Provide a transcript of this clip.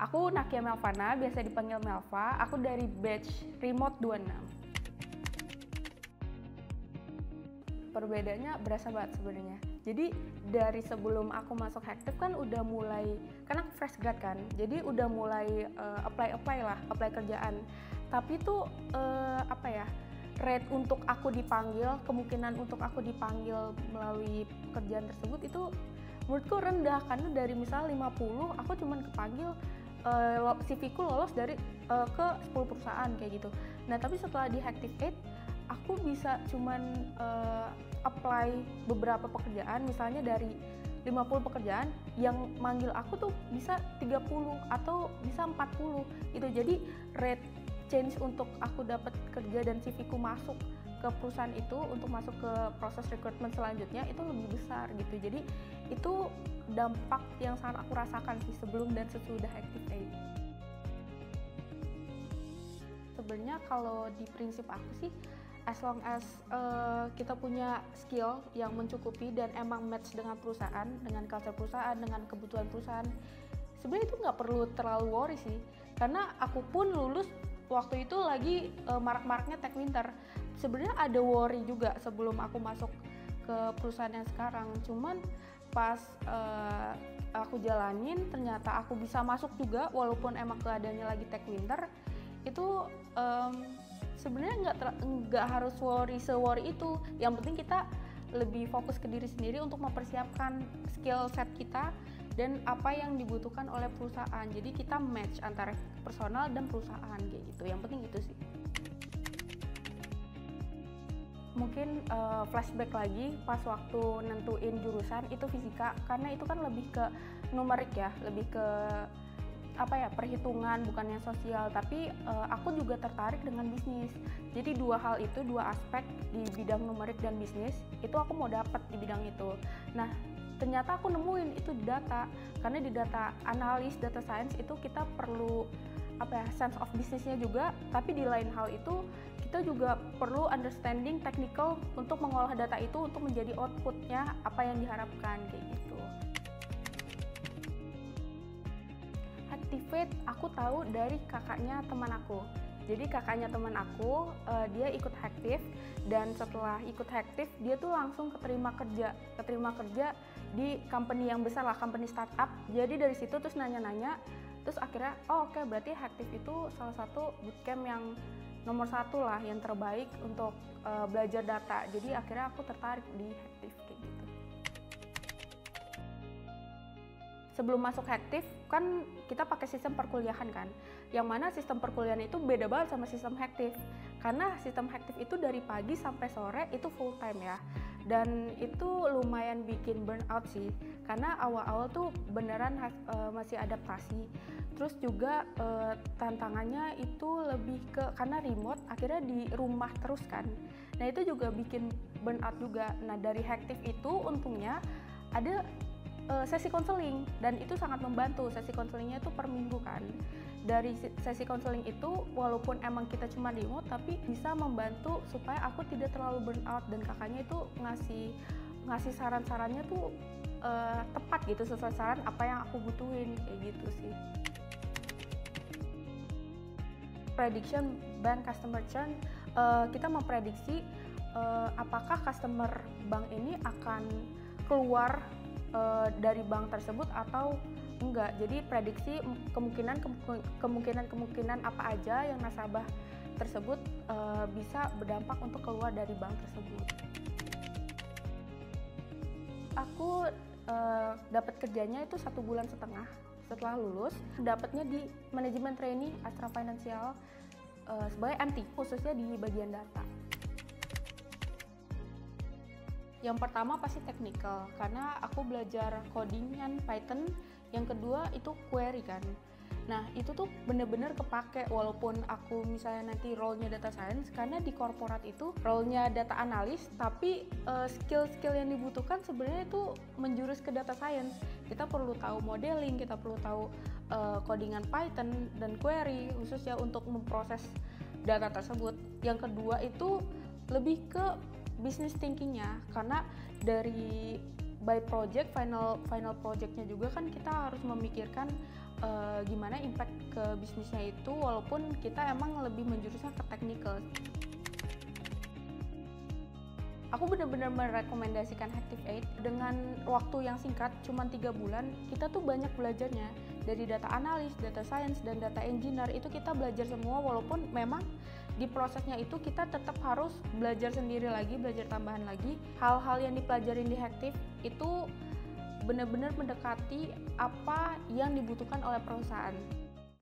Aku Nakia Melvana, biasa dipanggil Melva. Aku dari batch Remote 26. Perbedaannya berasa banget sebenarnya. Jadi dari sebelum aku masuk Hektif kan udah mulai, karena aku fresh grad kan, jadi udah mulai apply kerjaan. Tapi tuh rate untuk aku dipanggil, kemungkinan untuk aku dipanggil melalui pekerjaan tersebut itu menurutku rendah, karena dari misalnya 50 aku cuman kepanggil, CV ku lolos dari ke 10 perusahaan kayak gitu. Nah tapi setelah di Hektif 8 aku bisa cuman apply beberapa pekerjaan, misalnya dari 50 pekerjaan yang manggil aku tuh bisa 30 atau bisa 40 gitu. Jadi rate change untuk aku dapat kerja dan CV ku masuk ke perusahaan itu untuk masuk ke proses rekrutmen selanjutnya itu lebih besar gitu. Jadi itu dampak yang sangat aku rasakan sih sebelum dan sesudah Hektif 8. Sebenarnya kalau di prinsip aku sih, as long as kita punya skill yang mencukupi dan emang match dengan perusahaan, dengan culture perusahaan, dengan kebutuhan perusahaan, sebenarnya itu nggak perlu terlalu worry sih. Karena aku pun lulus waktu itu lagi marak-maraknya tech winter. Sebenarnya ada worry juga sebelum aku masuk ke perusahaan yang sekarang. Cuman pas aku jalanin, ternyata aku bisa masuk juga walaupun emang keadaannya lagi tech winter. Itu sebenarnya nggak harus worry itu. Yang penting kita lebih fokus ke diri sendiri untuk mempersiapkan skill set kita dan apa yang dibutuhkan oleh perusahaan. Jadi kita match antara personal dan perusahaan kayak gitu. Yang penting itu sih. Mungkin flashback lagi pas waktu nentuin jurusan itu fisika, karena itu kan lebih ke numerik ya, lebih ke perhitungan, bukan yang sosial. Tapi aku juga tertarik dengan bisnis. Jadi dua hal itu, dua aspek di bidang numerik dan bisnis itu aku mau dapat di bidang itu. Nah ternyata aku nemuin itu di data, karena di data analis, data science itu kita perlu sense of bisnisnya juga, tapi di lain hal itu kita juga perlu understanding technical untuk mengolah data itu untuk menjadi outputnya apa yang diharapkan kayak gitu. Hektif aku tahu dari kakaknya teman aku. Jadi kakaknya teman aku, dia ikut Hektif, dan setelah ikut Hektif dia tuh langsung keterima kerja di company yang besar lah, company startup. Jadi dari situ terus nanya-nanya, terus akhirnya oke, berarti Hektif itu salah satu bootcamp yang nomor 1 lah, yang terbaik untuk belajar data. Jadi akhirnya aku tertarik di Hektif kayak gitu. Sebelum masuk Hektif kan kita pakai sistem perkuliahan kan, yang mana sistem perkuliahan itu beda banget sama sistem Hektif. Karena sistem Hektif itu dari pagi sampai sore itu full time ya, dan itu lumayan bikin burnout sih, karena awal-awal tuh beneran masih adaptasi. Terus juga tantangannya itu lebih ke, karena remote akhirnya di rumah terus kan, nah itu juga bikin burnout juga. Nah dari Hektif itu untungnya ada sesi konseling, dan itu sangat membantu. Sesi konselingnya itu per minggu kan. Dari sesi konseling itu walaupun emang kita cuma remote, tapi bisa membantu supaya aku tidak terlalu burnout, dan kakaknya itu ngasih saran-sarannya tuh tepat gitu, sesuai saran apa yang aku butuhin kayak gitu sih. Prediction bank customer churn, kita memprediksi apakah customer bank ini akan keluar dari bank tersebut atau enggak. Jadi prediksi kemungkinan apa aja yang nasabah tersebut bisa berdampak untuk keluar dari bank tersebut. Aku dapat kerjanya itu 1,5 bulan setelah lulus. Dapatnya di manajemen trainee Astra Financial sebagai MT, khususnya di bagian data. Yang pertama pasti technical, karena aku belajar codingan Python. Yang kedua itu query kan. Nah itu tuh bener-bener kepake, walaupun aku misalnya nanti role-nya data science, karena di korporat itu role-nya data analis, tapi skill-skill yang dibutuhkan sebenarnya itu menjurus ke data science. Kita perlu tahu modeling, kita perlu tahu codingan Python dan query khususnya untuk memproses data tersebut. Yang kedua itu lebih ke business thinkingnya, karena dari by project, final projectnya juga kan kita harus memikirkan gimana impact ke bisnisnya itu, walaupun kita emang lebih menjurusnya ke technical. Aku benar-benar merekomendasikan Hactive 8 dengan waktu yang singkat, cuma 3 bulan, kita tuh banyak belajarnya. Dari data analis, data science, dan data engineer, itu kita belajar semua, walaupun memang di prosesnya itu kita tetap harus belajar sendiri lagi, belajar tambahan lagi. Hal-hal yang dipelajarin di Hactive itu benar-benar mendekati apa yang dibutuhkan oleh perusahaan.